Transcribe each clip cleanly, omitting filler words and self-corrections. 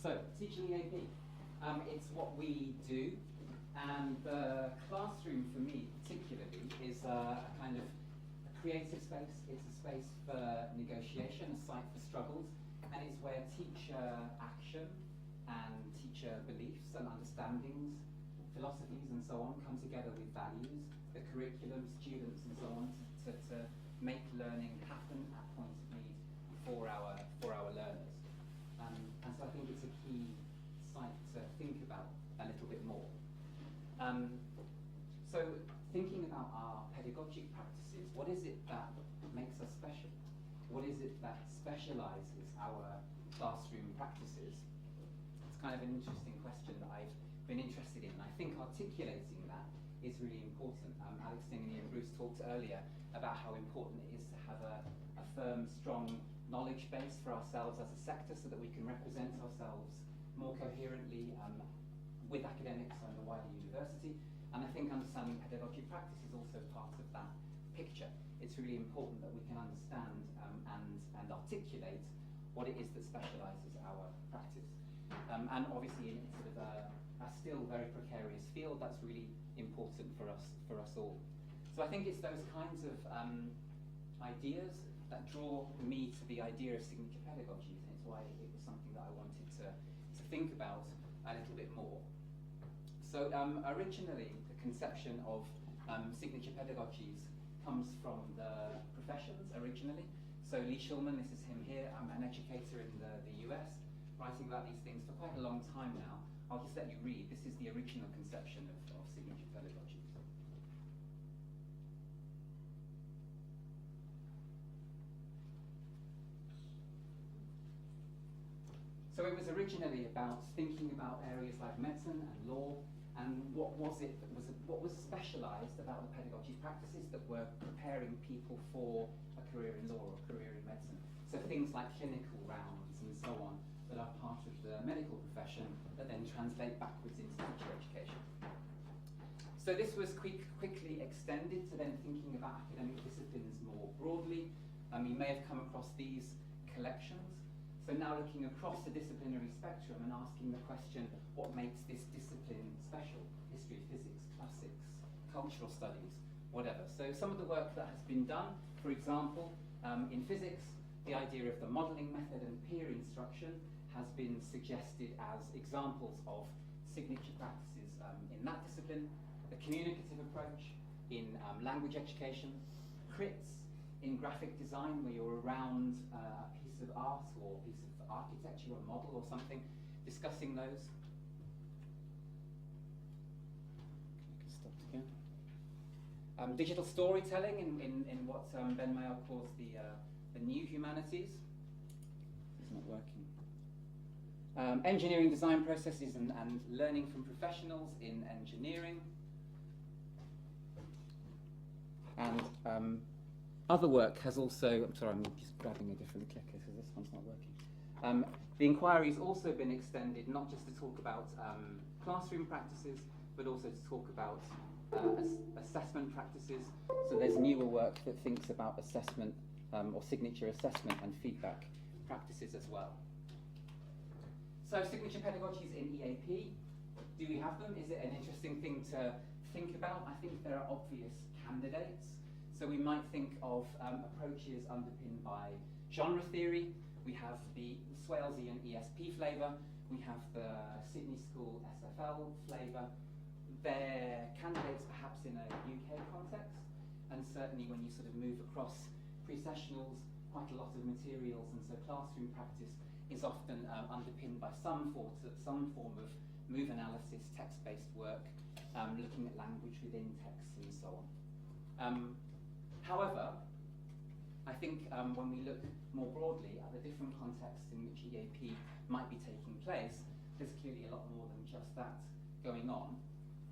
So, teaching EAP. It's what we do, and the classroom for me particularly is a kind of a creative space. It's a space for negotiation, a site for struggles, and it's where teacher action and teacher beliefs and understandings, philosophies and so on come together with values, the curriculum, students and so on to make learning happen at point of need for our learners. And so I think it's a key site to think about a little bit more. So thinking about our pedagogic practices, what is it that makes us special? What is it that specialises our classroom practices? It's kind of an interesting question that I've been interested in. I think articulating that is really important. Alex Dingley and Bruce talked earlier about how important it is to have a firm, strong knowledge base for ourselves as a sector so that we can represent ourselves more coherently with academics and the wider university. And I think understanding pedagogic practice is also part of that picture. It's really important that we can understand and articulate what it is that specialises our practice. And obviously in sort of a still very precarious field, that's really important for us all. So I think it's those kinds of ideas that draw me to the idea of signature pedagogies, and it's why it was something that I wanted to think about a little bit more. So originally, the conception of signature pedagogies comes from the professions originally. So Lee Shulman, this is him here, an educator in the US, writing about these things for quite a long time now. I'll just let you read. This is the original conception of signature pedagogies. So it was originally about thinking about areas like medicine and law, and what was specialised about the pedagogy practices that were preparing people for a career in law or a career in medicine. So things like clinical rounds and so on that are part of the medical profession that then translate backwards into teacher education. So this was quickly extended to then thinking about academic disciplines more broadly. You may have come across these collections. So now looking across the disciplinary spectrum and asking the question, what makes this discipline special? History, physics, classics, cultural studies, whatever. So some of the work that has been done, for example, in physics, the idea of the modelling method and peer instruction has been suggested as examples of signature practices in that discipline. The communicative approach in language education, crits in graphic design, where you're around a piece of art or a piece of architecture or model or something, discussing those. Digital storytelling in what Ben Mayer calls the new humanities. It's not working. Engineering design processes and learning from professionals in engineering. And other work has also, I'm sorry, I'm just grabbing a different clicker because this one's not working. The inquiry's also been extended not just to talk about classroom practices, but also to talk about assessment practices. So there's newer work that thinks about assessment or signature assessment and feedback practices as well. So signature pedagogies in EAP, do we have them? Is it an interesting thing to think about? I think there are obvious candidates. So we might think of approaches underpinned by genre theory. We have the Swalesian ESP flavour. We have the Sydney School SFL flavour. They're candidates perhaps in a UK context, and certainly when you sort of move across pre-sessionals, quite a lot of materials, and so classroom practice is often underpinned by some form of move analysis, text-based work, looking at language within texts and so on. However, I think when we look more broadly at the different contexts in which EAP might be taking place, there's clearly a lot more than just that going on.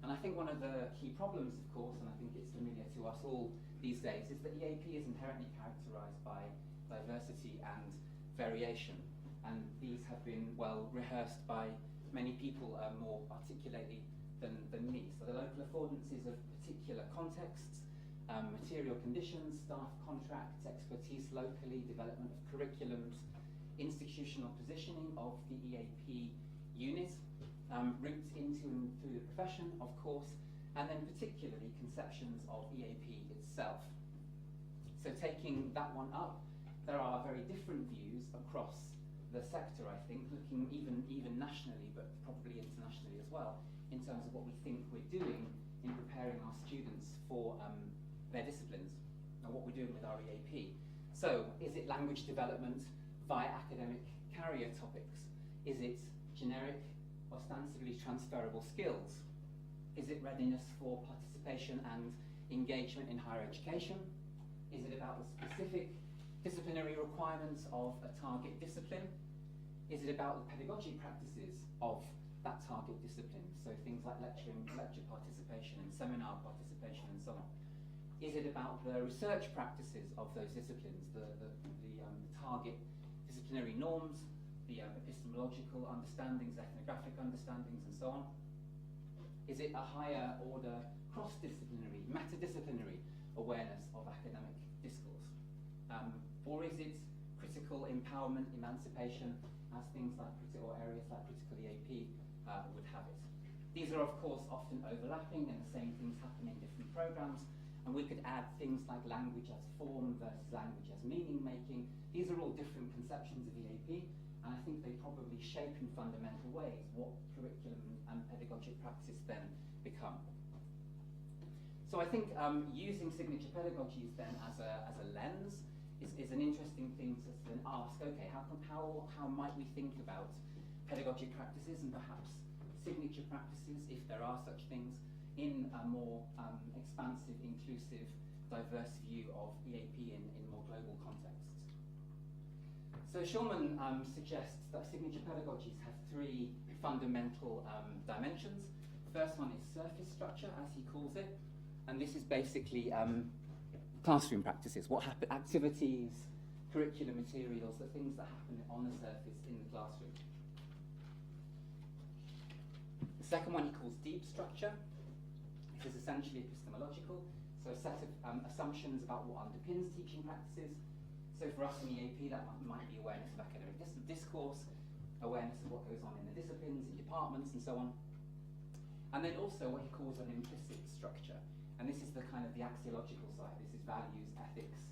And I think one of the key problems, of course, and I think it's familiar to us all these days, is that EAP is inherently characterised by diversity and variation. And these have been well rehearsed by many people more articulately than me. So the local affordances of particular contexts, material conditions, staff contracts, expertise locally, development of curriculums, institutional positioning of the EAP unit, routes into and through the profession, of course, and then particularly conceptions of EAP itself. So taking that one up, there are very different views across the sector, I think, looking even nationally, but probably internationally as well, in terms of what we think we're doing in preparing our students for their disciplines, and what we're doing with our EAP. So, is it language development via academic carrier topics? Is it generic, ostensibly transferable skills? Is it readiness for participation and engagement in higher education? Is it about the specific disciplinary requirements of a target discipline? Is it about the pedagogy practices of that target discipline? So things like lecture participation and seminar participation and so on. Is it about the research practices of those disciplines, the target disciplinary norms, the epistemological understandings, ethnographic understandings, and so on? Is it a higher order cross-disciplinary, meta-disciplinary awareness of academic discourse? Or is it critical empowerment, emancipation, as things like or areas like critical EAP would have it? These are, of course, often overlapping, and the same things happen in different programs. And we could add things like language as form versus language as meaning making. These are all different conceptions of EAP, and I think they probably shape in fundamental ways what curriculum and pedagogic practice then become. So I think using signature pedagogies then as a lens is an interesting thing to then ask, okay, how might we think about pedagogic practices and perhaps signature practices, if there are such things, in a more expansive, inclusive, diverse view of EAP in more global contexts. So Schulman suggests that signature pedagogies have three fundamental dimensions. The first one is surface structure, as he calls it, and this is basically classroom practices, activities, curriculum materials, the things that happen on the surface in the classroom. The second one he calls deep structure. This is essentially epistemological, so a set of assumptions about what underpins teaching practices. So for us in EAP, that might be awareness of academic discourse, awareness of what goes on in the disciplines, in departments, and so on. And then also what he calls an implicit structure. And this is the kind of the axiological side. This is values, ethics,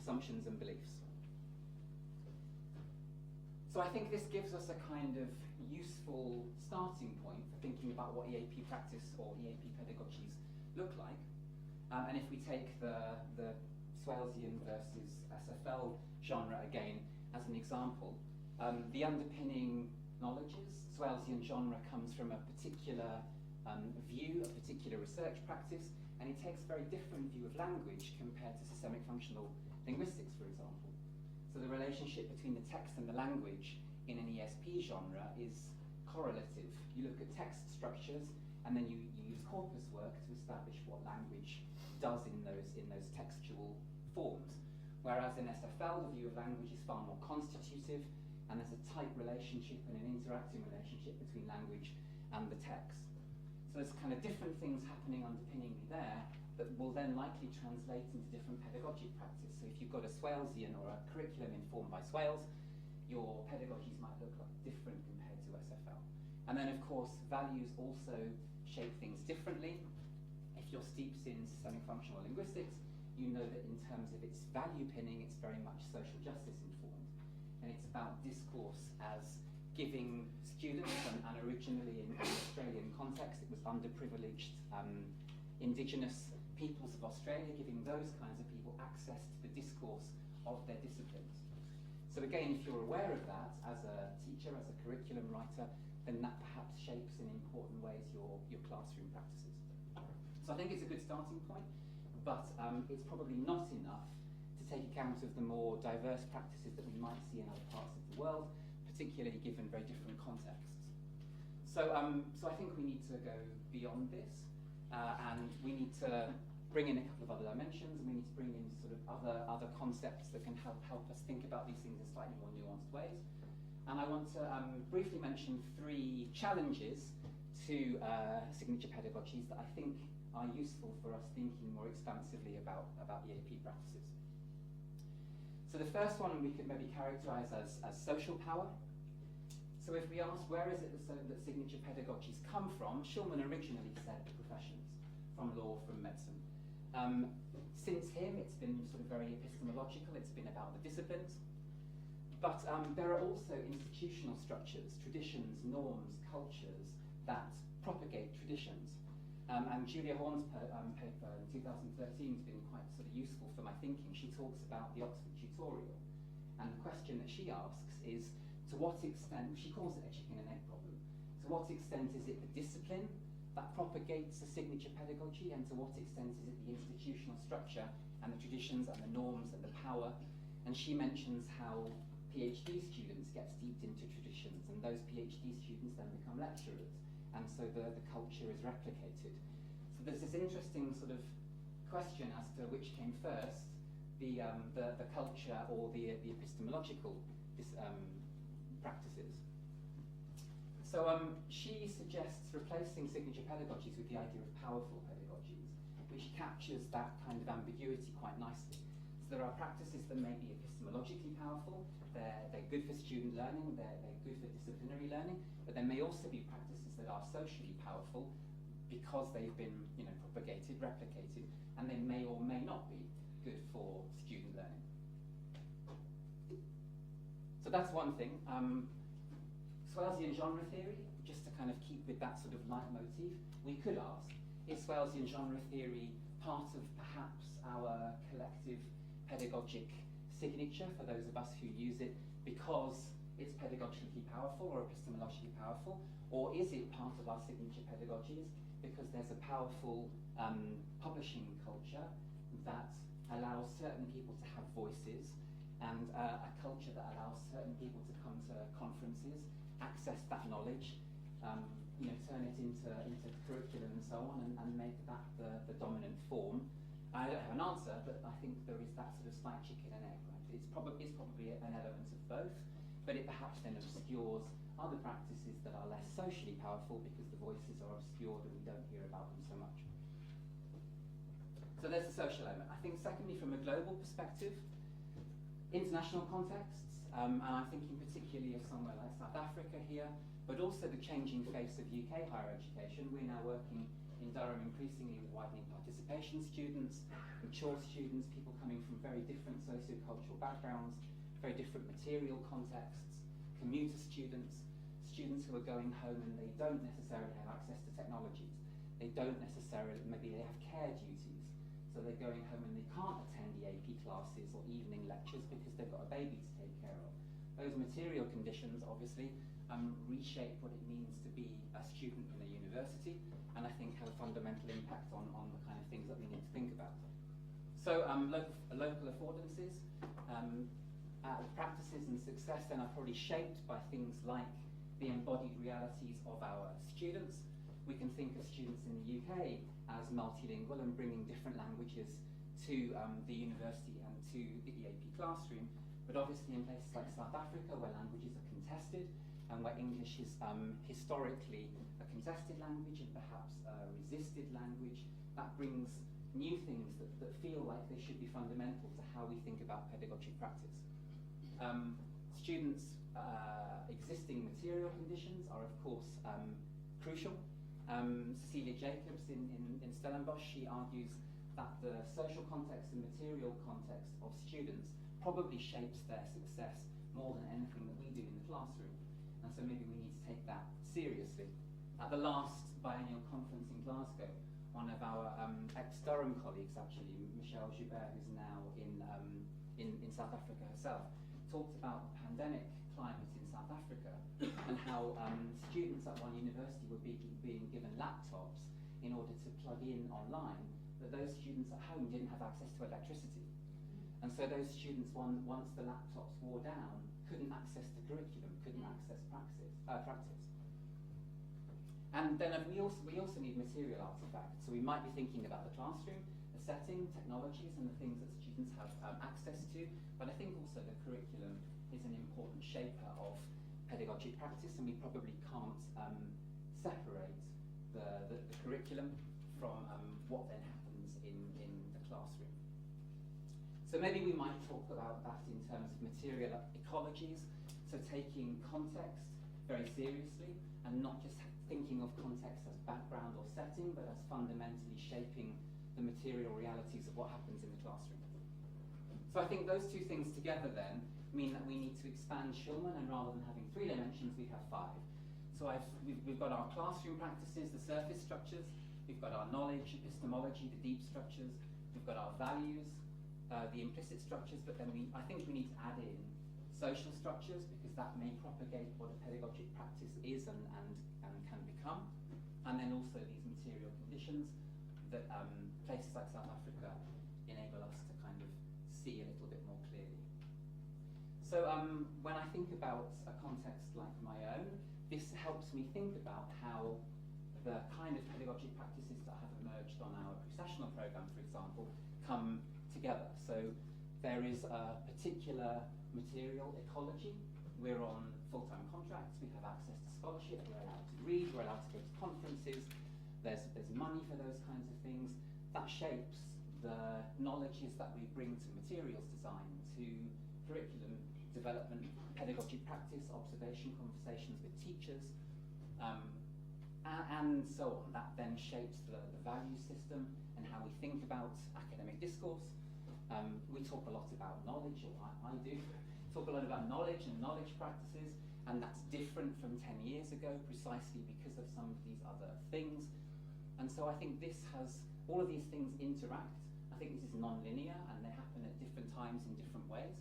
assumptions, and beliefs. So I think this gives us a kind of useful starting point for thinking about what EAP practice or EAP pedagogies look like. And if we take the Swalesian versus SFL genre again as an example, the underpinning knowledges, Swalesian genre comes from a particular view, a particular research practice, and it takes a very different view of language compared to systemic functional linguistics, for example. So the relationship between the text and the language in an ESP genre is correlative. You look at text structures, and then you use corpus work to establish what language does in those textual forms. Whereas in SFL, the view of language is far more constitutive, and there's a tight relationship and an interacting relationship between language and the text. So there's kind of different things happening underpinningly there that will then likely translate into different pedagogic practice. So if you've got a Swalesian or a curriculum informed by Swales, your pedagogies might look like different compared to SFL. And then of course, values also shape things differently. If you're steeped in systemic functional linguistics, you know that in terms of its value pinning, it's very much social justice informed. And it's about discourse as giving students, and originally in the Australian context, it was underprivileged indigenous peoples of Australia, giving those kinds of people access to the discourse of their disciplines. So again, if you're aware of that as a teacher, as a curriculum writer, then that perhaps shapes in important ways your classroom practices. So I think it's a good starting point, but it's probably not enough to take account of the more diverse practices that we might see in other parts of the world, particularly given very different contexts. So I think we need to go beyond this, and we need to bring in a couple of other dimensions, and we need to bring in sort of other concepts that can help us think about these things in slightly more nuanced ways. And I want to briefly mention three challenges to signature pedagogies that I think are useful for us thinking more expansively about EAP practices. So the first one we could maybe characterize as social power. So if we ask where is it that signature pedagogies come from, Schulman originally said the professions, from law, from medicine. Since him, it's been sort of very epistemological, it's been about the disciplines. But there are also institutional structures, traditions, norms, cultures that propagate traditions. And Julia Horn's paper in 2013 has been quite sort of useful for my thinking. She talks about the Oxford tutorial. And the question that she asks is, to what extent, she calls it a chicken and egg problem, to what extent is it the discipline that propagates the signature pedagogy, and to what extent is it the institutional structure and the traditions and the norms and the power? And she mentions how PhD students get steeped into traditions, and those PhD students then become lecturers, and so the culture is replicated. So there's this interesting sort of question as to which came first, the culture or the epistemological practices. So she suggests replacing signature pedagogies with the idea of powerful pedagogies, which captures that kind of ambiguity quite nicely. So there are practices that may be epistemologically powerful, they're good for student learning, they're good for disciplinary learning, but there may also be practices that are socially powerful because they've been, propagated, replicated, and they may or may not be good for student learning. So that's one thing. Swalesian genre theory, just to kind of keep with that sort of leitmotif, we could ask, is Swalesian genre theory part of perhaps our collective pedagogic signature for those of us who use it because it's pedagogically powerful or epistemologically powerful, or is it part of our signature pedagogies because there's a powerful publishing culture that allows certain people to have voices, and a culture that allows certain people to come to conferences, access that knowledge, turn it into curriculum and so on, and make that the dominant form. I don't have an answer, but I think there is that sort of slight chicken and egg, right? It's probably an element of both, but it perhaps then obscures other practices that are less socially powerful because the voices are obscured and we don't hear about them so much. So there's the social element. I think secondly, from a global perspective, international contexts, and I'm thinking particularly of somewhere like South Africa here, but also the changing face of UK higher education. We're now working in Durham increasingly with widening participation students, mature students, people coming from very different socio-cultural backgrounds, very different material contexts, commuter students, students who are going home and they don't necessarily have access to technologies. They don't necessarily, maybe they have care duties, so they're going home and they can't attend EAP classes or evening lectures because they've got a baby to take care of. Those material conditions obviously reshape what it means to be a student in a university, and I think have a fundamental impact on the kind of things that we need to think about. So local affordances, practices and success then are probably shaped by things like the embodied realities of our students. We can think of students in the UK as multilingual and bringing different languages to the university and to the EAP classroom, but obviously in places like South Africa where languages are contested and where English is historically a contested language and perhaps a resisted language, that brings new things that feel like they should be fundamental to how we think about pedagogic practice. Students' existing material conditions are of course crucial. Cecilia Jacobs in Stellenbosch, she argues that the social context and material context of students probably shapes their success more than anything that we do in the classroom. And so maybe we need to take that seriously. At the last biennial conference in Glasgow, one of our ex-Durham colleagues, actually, Michelle Joubert, who's now in South Africa herself, talked about the pandemic climate in South Africa and how students at one university were being given laptops in order to plug in online, but those students at home didn't have access to electricity. And so those students, once the laptops wore down, couldn't access the curriculum, couldn't access practice. And then we also need material artifacts. So we might be thinking about the classroom, the setting, technologies, and the things that students have access to, but I think also the curriculum is an important shaper of pedagogic practice, and we probably can't separate the curriculum from what then happens in the classroom. So maybe we might talk about that in terms of material ecologies, so taking context, very seriously, and not just thinking of context as background or setting, but as fundamentally shaping the material realities of what happens in the classroom. So I think those two things together then mean that we need to expand Schulman, and rather than having 3 dimensions, we have 5. So we've got our classroom practices, the surface structures, we've got our knowledge, epistemology, the deep structures, we've got our values, the implicit structures, but then I think we need to add in social structures, because that may propagate what a pedagogic practice is and can become, and then also these material conditions that places like South Africa enable us to kind of see a little bit more clearly. So when I think about a context like my own, this helps me think about how the kind of pedagogic practices that have emerged on our pre-sessional programme, for example, come together. So there is a particular material ecology. We're on full-time contracts, we have access to scholarship, we're allowed to read, we're allowed to go to conferences, there's money for those kinds of things. That shapes the knowledges that we bring to materials design, to curriculum development, pedagogic practice, observation, conversations with teachers, and so on. That then shapes the value system and how we think about academic discourse. We talk a lot about knowledge, or I do, talk a lot about knowledge and knowledge practices, and that's different from 10 years ago precisely because of some of these other things. And so I think this has, all of these things interact. I think this is non-linear and they happen at different times in different ways.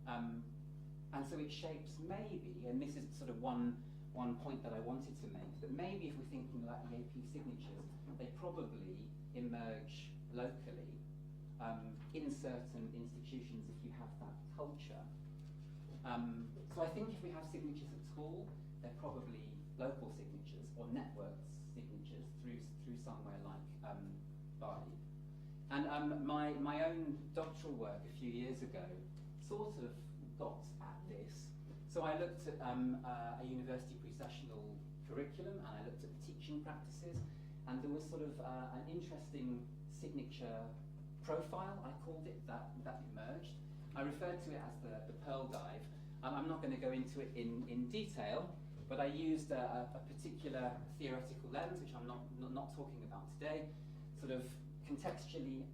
And so it shapes maybe, and this is sort of one point that I wanted to make, that maybe if we're thinking about EAP signatures, they probably emerge locally in certain institutions if you have that culture. So I think if we have signatures at school, they're probably local signatures or network signatures through somewhere like BALEAP. And my own doctoral work a few years ago sort of got at this. So I looked at a university pre-sessional curriculum, and I looked at the teaching practices, and there was sort of an interesting signature profile, I called it, that emerged. I referred to it as the Pearl Dive. I'm not going to go into it in detail, but I used a particular theoretical lens, which I'm not talking about today, sort of contextually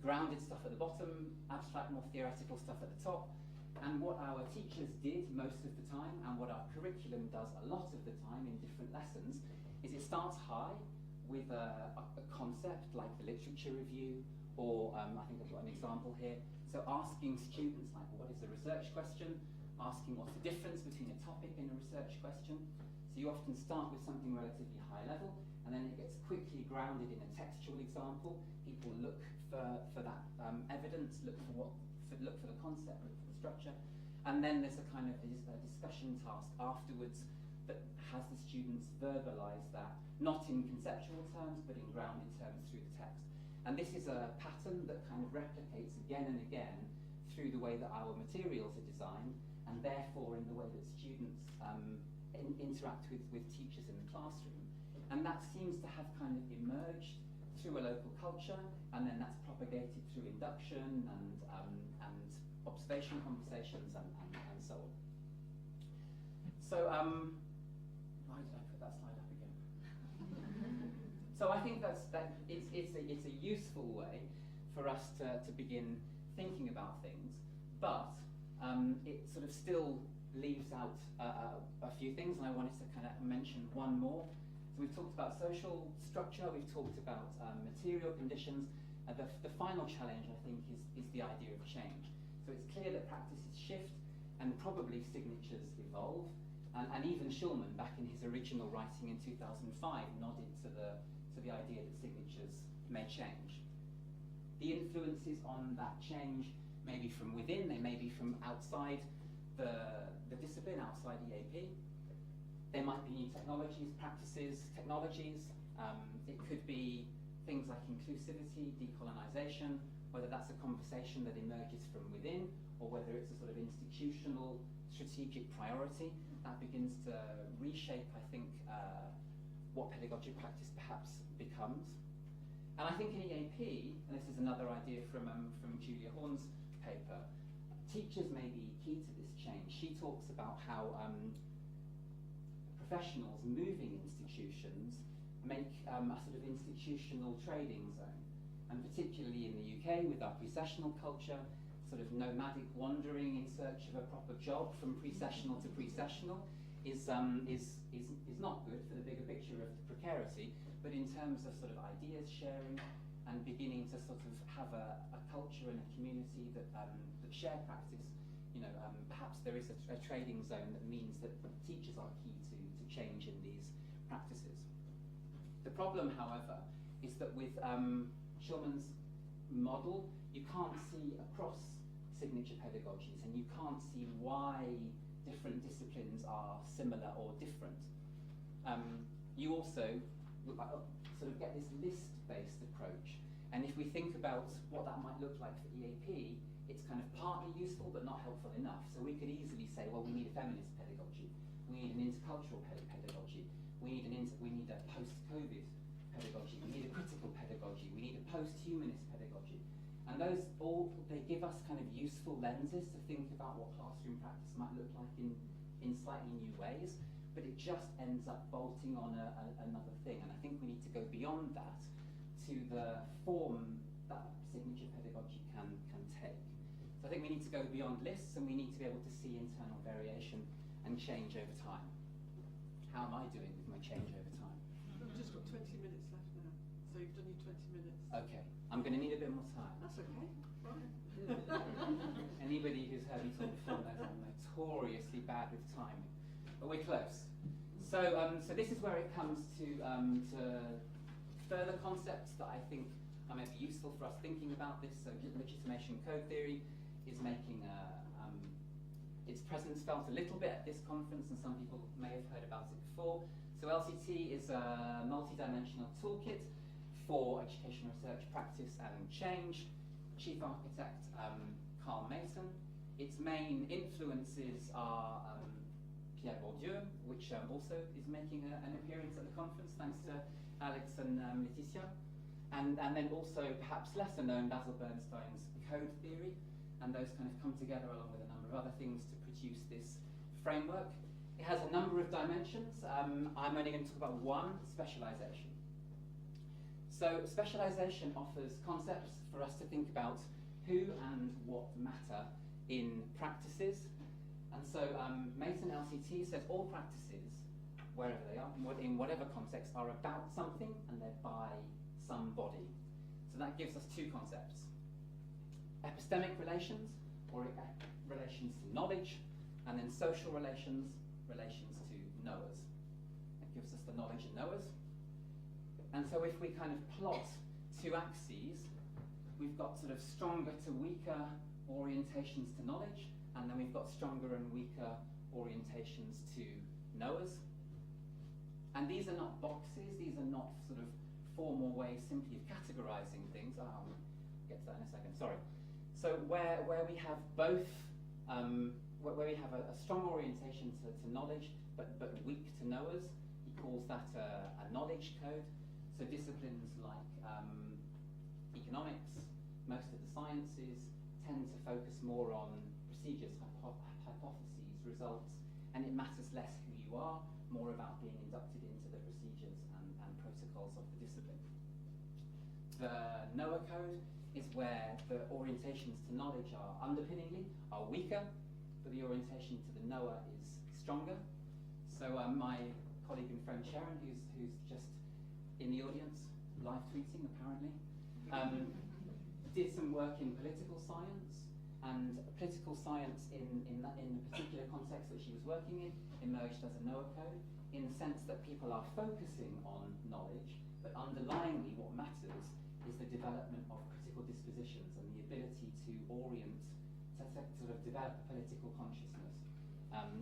grounded stuff at the bottom, abstract, more theoretical stuff at the top. And what our teachers did most of the time, and what our curriculum does a lot of the time in different lessons, is it starts high with a concept like the literature review, or I think I've got an example here. So asking students, like, what is a research question? Asking what's the difference between a topic and a research question. So you often start with something relatively high level, and then it gets quickly grounded in a textual example. People look for that evidence, look for the concept, look for the structure, and then there's a kind of a discussion task afterwards that has the students verbalise that, not in conceptual terms, but in grounded terms through the text. And this is a pattern that kind of replicates again and again through the way that our materials are designed, and therefore in the way that students interact with teachers in the classroom. And that seems to have kind of emerged through a local culture, and then that's propagated through induction and observation conversations and so on. So, why did I put that slide up again? So I think it's a useful way for us to begin thinking about things, but it sort of still leaves out a few things, and I wanted to kind of mention one more. So we've talked about social structure, we've talked about material conditions, and the final challenge, I think, is the idea of change. So it's clear that practices shift, and probably signatures evolve, and even Schulman, back in his original writing in 2005, nodded to the idea that signatures may change. The influences on that change may be from within, they may be from outside the discipline, outside EAP. There might be new technologies, practices, technologies. It could be things like inclusivity, decolonisation, whether that's a conversation that emerges from within, or whether it's a sort of institutional strategic priority that begins to reshape, I think, what pedagogic practice perhaps becomes. And I think in EAP, and this is another idea from Julia Horn's paper, teachers may be key to this change. She talks about how professionals moving institutions make a sort of institutional trading zone. And particularly in the UK, with our pre-sessional culture, sort of nomadic wandering in search of a proper job from pre-sessional to pre-sessional is not good for the bigger picture of precarity, but in terms of sort of ideas sharing and beginning to sort of have a culture and a community that share practice, perhaps there is a trading zone that means that teachers are key to change in these practices. The problem, however, is that with Schulman's model, you can't see across signature pedagogies, and you can't see why different disciplines are similar or different. You also sort of get this list-based approach, and if we think about what that might look like for EAP, it's kind of partly useful but not helpful enough. So we could easily say, well, we need a feminist pedagogy, we need an intercultural pedagogy, we need a post-COVID pedagogy, we need a critical pedagogy, we need a post-humanist pedagogy. And those all, they give us kind of useful lenses to think about what classroom practice might look like in slightly new ways, but it just ends up bolting on another thing. And I think we need to go beyond that to the form that signature pedagogy can take. So I think we need to go beyond lists, and we need to be able to see internal variation and change over time. How am I doing with my change over time? We've just got 20 minutes left now, so you've done your 20 minutes. Okay, I'm going to need a bit more time. That's okay, right. Anybody who's heard me talk before knows I'm notoriously bad with timing, but we're close. So, so this is where it comes to further concepts that I think may be useful for us thinking about this. So legitimation code theory is making its presence felt a little bit at this conference, and some people may have heard about it before. So LCT is a multi-dimensional toolkit for education research, practice and change. Chief architect Carl Mason. Its main influences are Pierre Bourdieu, which also is making an appearance at the conference, thanks to Alex and Laetitia. And then also, perhaps lesser known, Basil Bernstein's code theory, and those kind of come together along with a number of other things to produce this framework. It has a number of dimensions. I'm only going to talk about one, specialization. So specialization offers concepts for us to think about who and what matter in practices. And so Mason LCT says all practices, wherever they are, in whatever context, are about something and they're by somebody. So that gives us two concepts. Epistemic relations, or relations to knowledge, and then social relations, relations to knowers. That gives us the knowledge and knowers. And so if we kind of plot two axes, we've got sort of stronger to weaker orientations to knowledge, and then we've got stronger and weaker orientations to knowers. And these are not boxes, these are not sort of formal ways simply of categorizing things. I'll get to that in a second, sorry. So where we have both, where we have a strong orientation to knowledge, but weak to knowers, he calls that a knowledge code. So disciplines like economics, most of the sciences, tend to focus more on procedures, hypotheses, results, and it matters less who you are, more about being inducted into the procedures and protocols of the discipline. The knower code is where the orientations to knowledge are underpinningly weaker, but the orientation to the knower is stronger. So my colleague and friend Sharon, who's just in the audience, live tweeting apparently, did some work in political science, and political science in the particular context that she was working in emerged as a knower code, in the sense that people are focusing on knowledge, but underlyingly what matters is the development of critical dispositions and the ability to orient, to sort of develop a political consciousness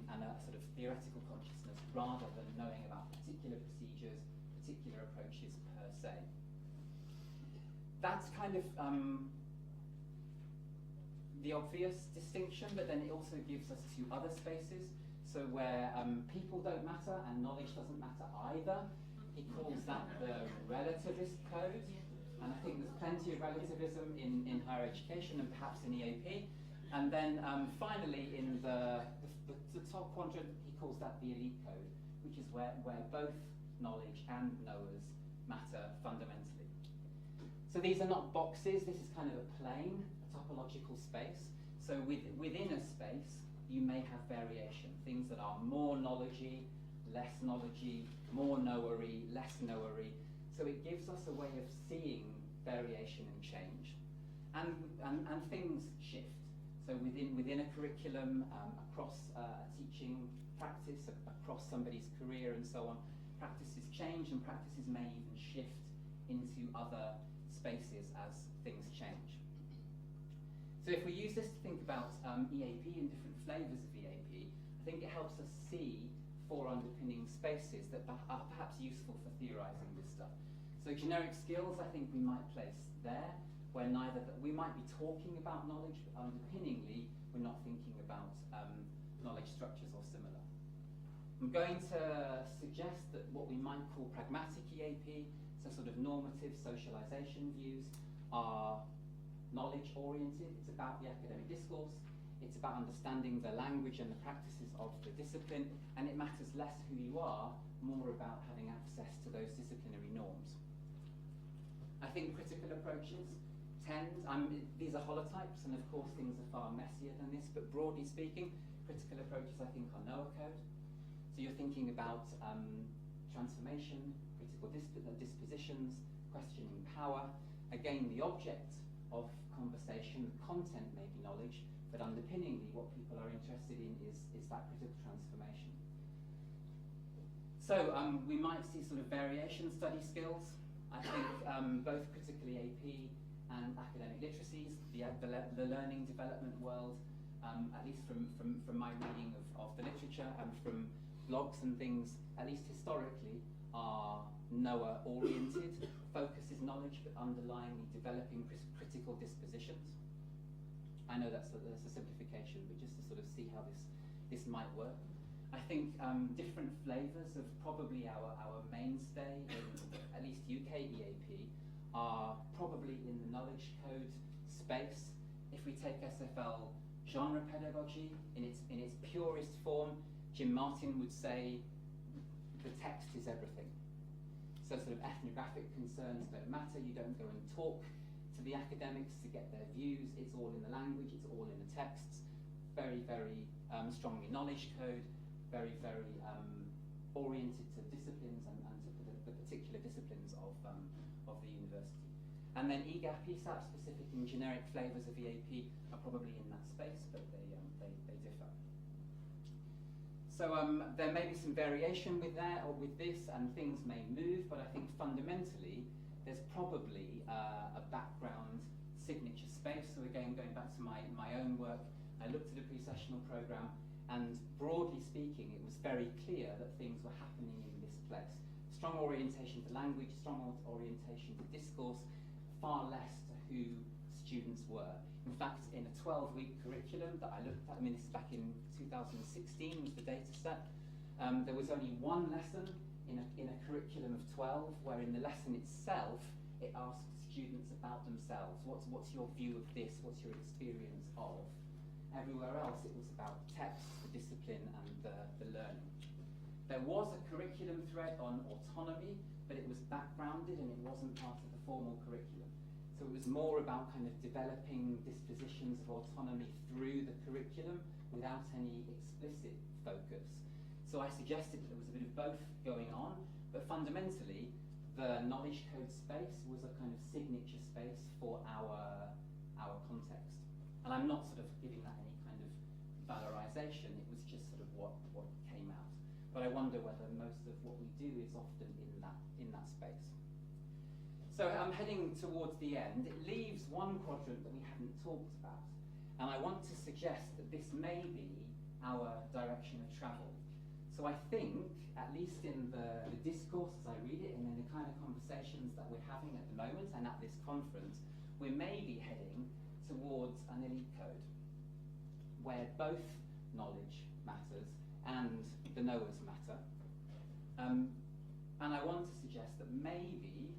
and a sort of theoretical consciousness, rather than knowing about particular procedures, particular approaches per se. That's kind of the obvious distinction, but then it also gives us two other spaces. So where people don't matter and knowledge doesn't matter either, he calls that the relativist code. And I think there's plenty of relativism in higher education and perhaps in EAP. And then finally in the top quadrant, he calls that the elite code, which is where both knowledge and knowers matter fundamentally. So these are not boxes, this is kind of a plane, a topological space. So within a space, you may have variation, things that are more knowledgey, less knowledgey, more knowery, less knowery. So it gives us a way of seeing variation and change. And things shift. So within a curriculum, across a teaching practice, across somebody's career and so on, practices change and practices may even shift into other spaces as things change. So if we use this to think about EAP and different flavours of EAP, I think it helps us see 4 underpinning spaces that are perhaps useful for theorising this stuff. So generic skills, I think we might place there, where we might be talking about knowledge, but underpinningly, we're not thinking about knowledge structures or similar. I'm going to suggest that what we might call pragmatic EAP, so sort of normative socialisation views, are knowledge-oriented. It's about the academic discourse. It's about understanding the language and the practices of the discipline, and it matters less who you are, more about having access to those disciplinary norms. I think critical approaches these are holotypes, and of course things are far messier than this, but broadly speaking, critical approaches I think are knower code. So you're thinking about transformation, critical dispositions, questioning power. Again, the object of conversation, the content may be knowledge, but underpinningly what people are interested in is that critical transformation. So we might see sort of variation study skills. I think both critical EAP and academic literacies, the learning development world, at least from my reading of the literature and from blogs and things, at least historically, are knower oriented, focus is knowledge, but underlyingly developing critical dispositions. I know that's a simplification, but just to sort of see how this might work. I think different flavours of probably our mainstay in at least UK EAP are probably in the knowledge code space. If we take SFL genre pedagogy in its purest form, Jim Martin would say the text is everything. So sort of ethnographic concerns don't matter, you don't go and talk to the academics to get their views, it's all in the language, it's all in the texts, very, very strongly knowledge code, very, very oriented to disciplines and to the particular disciplines of the university. And then EGAP, ESAP, specific and generic flavours of EAP are probably in that space, but they differ. So there may be some variation with this, and things may move, but I think fundamentally there's probably a background signature space. So again, going back to my own work, I looked at a pre-sessional programme, and broadly speaking, it was very clear that things were happening in this place. Strong orientation to language, strong orientation to discourse, far less to who students were. In fact, in a 12-week curriculum that I looked at, I mean, this is back in 2016 was the data set, there was only one lesson in a curriculum of 12, where in the lesson itself, it asked students about themselves. What's your view of this? What's your experience of? Everywhere else, it was about text, the discipline, and the learning. There was a curriculum thread on autonomy, but it was backgrounded and it wasn't part of the formal curriculum. So it was more about kind of developing dispositions of autonomy through the curriculum without any explicit focus. So I suggested that there was a bit of both going on, but fundamentally, the knowledge code space was a kind of signature space for our context. And I'm not sort of giving that any kind of valorization, it was just sort of what came out. But I wonder whether most of what we do is often in that space. So I'm heading towards the end. It leaves one quadrant that we haven't talked about. And I want to suggest that this may be our direction of travel. So I think, at least in the discourse as I read it, and in the kind of conversations that we're having at the moment and at this conference, we may be heading towards an elite code, where both knowledge matters and the knowers matter. And I want to suggest that maybe,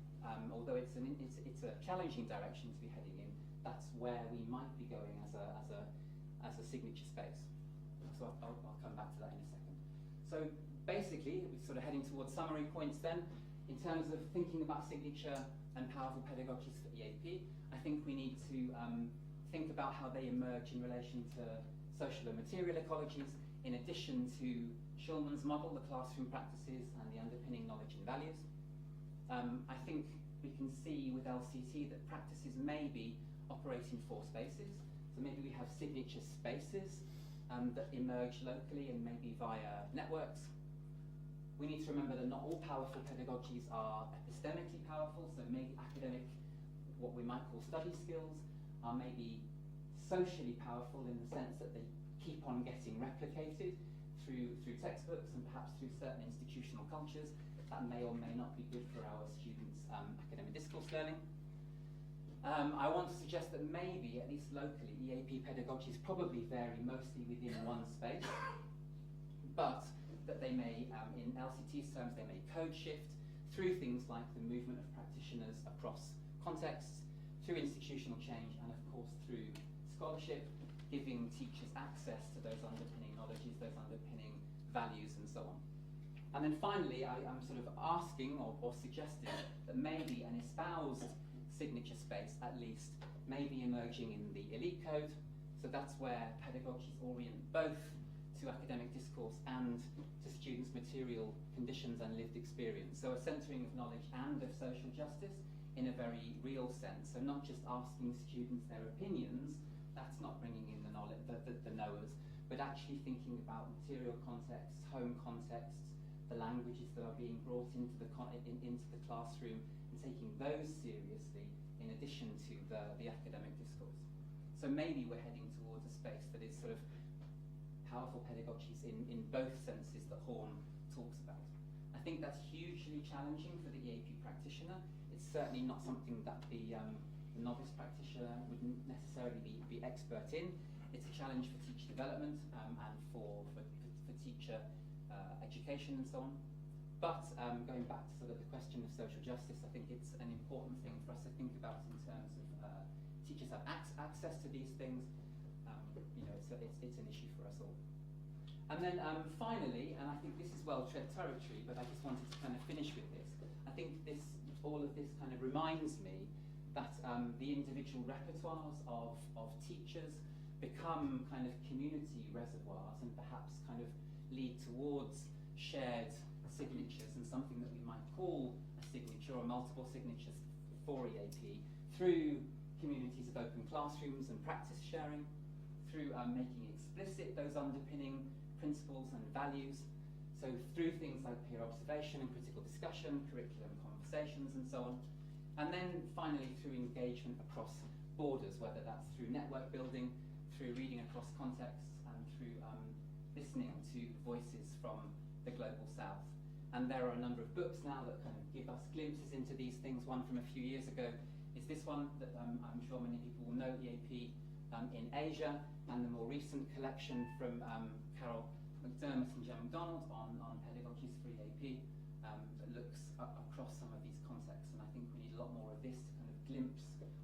although it's a challenging direction to be heading in, that's where we might be going as a signature space. So I'll come back to that in a second. So Basically, we're sort of heading towards summary points then. In terms of thinking about signature and powerful pedagogies for EAP, I think we need to think about how they emerge in relation to social and material ecologies, in addition to Schulman's model, the classroom practices and the underpinning knowledge and values. I think we can see with LCT that practices maybe operate in 4 spaces. So maybe we have signature spaces that emerge locally and maybe via networks. We need to remember that not all powerful pedagogies are epistemically powerful, so maybe academic, what we might call study skills, are maybe socially powerful in the sense that they keep on getting replicated through textbooks and perhaps through certain institutional cultures. That may or may not be good for our students' academic discourse learning. I want to suggest that maybe, at least locally, EAP pedagogies probably vary mostly within one space, but that they may, in LCT's terms, they may code shift through things like the movement of practitioners across contexts, through institutional change, and of course through scholarship, giving teachers access to those underpinning knowledges, those underpinning values, and so on. And then finally, I'm sort of asking or suggesting that maybe an espoused signature space, at least, may be emerging in the elite code. So that's where pedagogies orient both to academic discourse and to students' material conditions and lived experience. So a centering of knowledge and of social justice in a very real sense. So not just asking students their opinions, that's not bringing in the knowledge, the knowers, but actually thinking about material contexts, home contexts, the languages that are being brought into the classroom, and taking those seriously in addition to the academic discourse. So maybe we're heading towards a space that is sort of powerful pedagogies in both senses that Horn talks about. I think that's hugely challenging for the EAP practitioner. It's certainly not something that the novice practitioner wouldn't necessarily be expert in. It's a challenge for teacher development and for teacher education and so on. But going back to sort of the question of social justice, I think it's an important thing for us to think about in terms of teachers have access to these things. It's an issue for us all. And then finally, and I think this is well-tread territory, but I just wanted to kind of finish with this. I think all of this kind of reminds me that the individual repertoires of teachers become kind of community reservoirs and perhaps kind of lead towards shared signatures and something that we might call a signature or multiple signatures for EAP through communities of open classrooms and practice sharing, through making explicit those underpinning principles and values, so through things like peer observation and critical discussion, curriculum conversations and so on, and then finally through engagement across borders, whether that's through network building, through reading across contexts, and through listening to voices from the global south. And there are a number of books now that kind of give us glimpses into these things. One from a few years ago is this one that I'm sure many people will know, EAP in Asia, and the more recent collection from MacDiarmid and MacDonald on pedagogies for EAP that looks across some of these contexts. And I think we need a lot more of this to kind of glimpse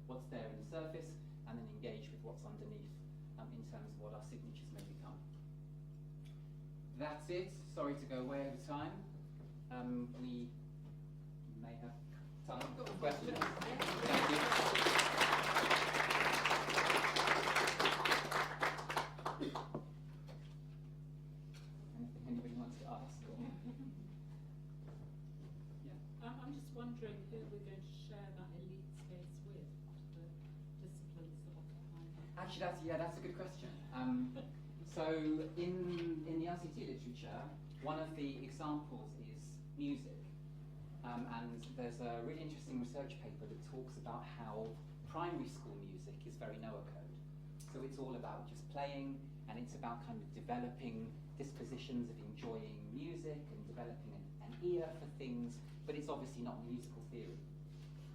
what's there in the surface and then engage with what's underneath in terms of what our signatures may become. That's it. Sorry to go way over time. We may have time for questions. Thank you. Anything anybody wants to ask? Or? Yeah. I'm just wondering who we're going to share that elite space with, the disciplines that are behind it. Actually, that's a good question. So in the LCT literature, one of the examples is music. And there's a really interesting research paper that talks about how primary school music is very Noah code. So it's all about just playing, and it's about kind of developing dispositions of enjoying music and developing an ear for things, but it's obviously not musical theory.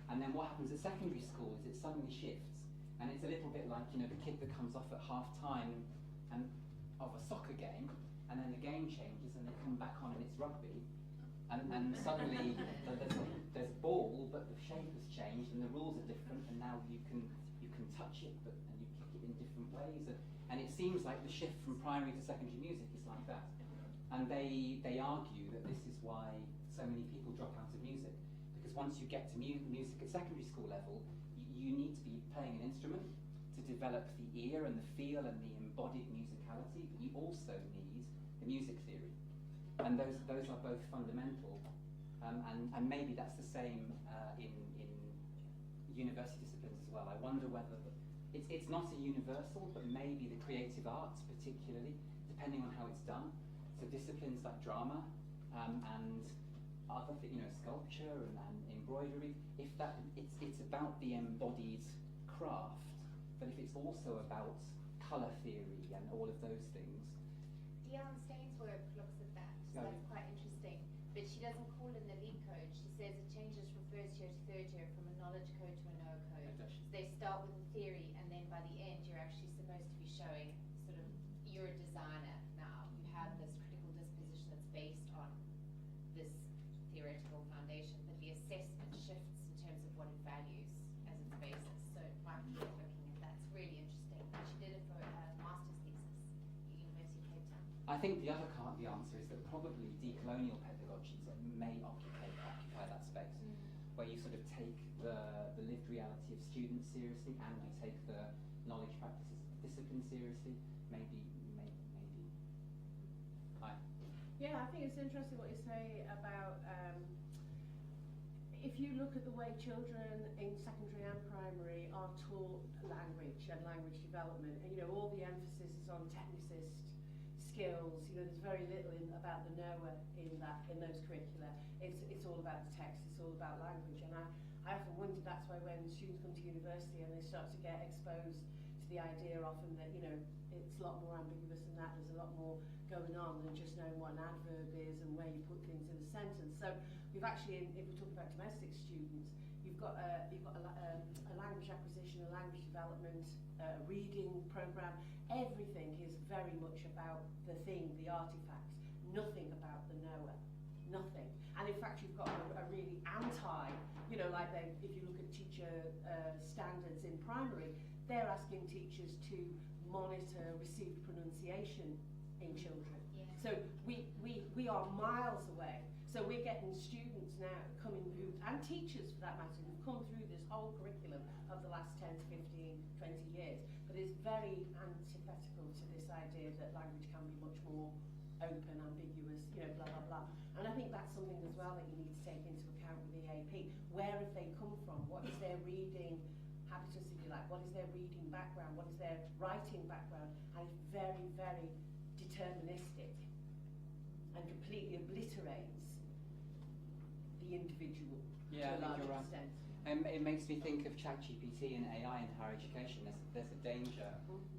And then what happens at secondary school is it suddenly shifts, and it's a little bit like, the kid that comes off at half-time and of a soccer game, and then the game changes and they come back on and it's rugby, and suddenly there's ball, but the shape has changed and the rules are different, and now you can touch it, and you kick it in different ways, and it seems like the shift from primary to secondary music is like that. And they argue that this is why so many people drop out of music, because once you get to music at secondary school level, you need to be playing an instrument to develop the ear and the feel and the embodied musicality, but you also need the music theory. And those are both fundamental, and maybe that's the same in university disciplines as well. I wonder whether it's not a universal, but maybe the creative arts particularly, depending on how it's done. So disciplines like drama and other, sculpture and embroidery. If it's about the embodied craft, but if it's also about colour theory and all of those things. Dion Stain's work looks at that, so that's quite interesting. But she doesn't call it an elite code. She says it changes from first year to third year from a knowledge code to a know code. So they start with the theory, and then by the end you're actually supposed to be showing sort of you're a designer now. You have this critical disposition that's based on this theoretical foundation, but the assessment shifts in terms of what it values as its basis. So it might be worth looking at that. It's really interesting. And she did it for a master's thesis at the University of Cape Town. I think the other part of the answer is that probably decolonial pedagogies may occupy that space, where you sort of take the lived reality of students seriously, and you take the knowledge practices of the discipline seriously. Maybe. Hi. Yeah, I think it's interesting what you say about if you look at the way children in secondary and primary are taught language and language development, and all the emphasis is on technicist skills. There's very little about the knower in those curricula. It's all about the text. It's all about language, and I often wonder that's why when students come to university and they start to get exposed to the idea often that it's a lot more ambiguous than that. There's a lot more going on than just knowing what an adverb is and where you put things in a sentence. So we've actually, if we're talking about domestic students, you've got a language acquisition, a language development, a reading program. Everything is very much about the thing, the artifact, nothing about the knower, nothing. And in fact, you've got a really anti, if you look at teacher standards in primary, they're asking teachers to monitor received pronunciation in children. Yeah. So we are miles away. So we're getting students now and teachers for that matter, who've come through this whole curriculum of the last 10 to 15, 20 years, but it's very antithetical to this idea that language can be much more open, ambiguous, blah, blah, blah. And I think that's something as well that you need to take into account with EAP. Where have they come from? What is their reading habitus, if you like? What is their reading background? What is their writing background? And it's very, very deterministic and completely obliterates the individual to a large extent. It makes me think of ChatGPT and AI in higher education. There's a danger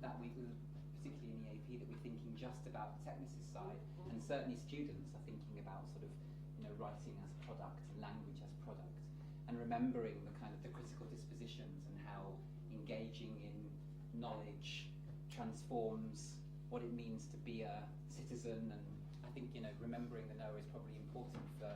that particularly in EAP, that we're thinking just about the technicist side, and certainly students are thinking about sort of writing as product and language as product, and remembering the kind of the critical dispositions and how engaging in knowledge transforms what it means to be a citizen. And I think remembering the knower is probably important for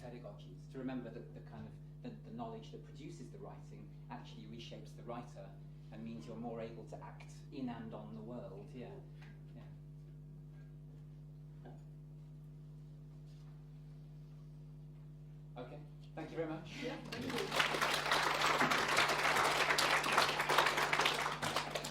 pedagogies, to remember that the kind of the knowledge that produces the writing actually reshapes the writer and means you're more able to act in and on the world. Yeah. Okay. Thank you very much. Yeah, thank you.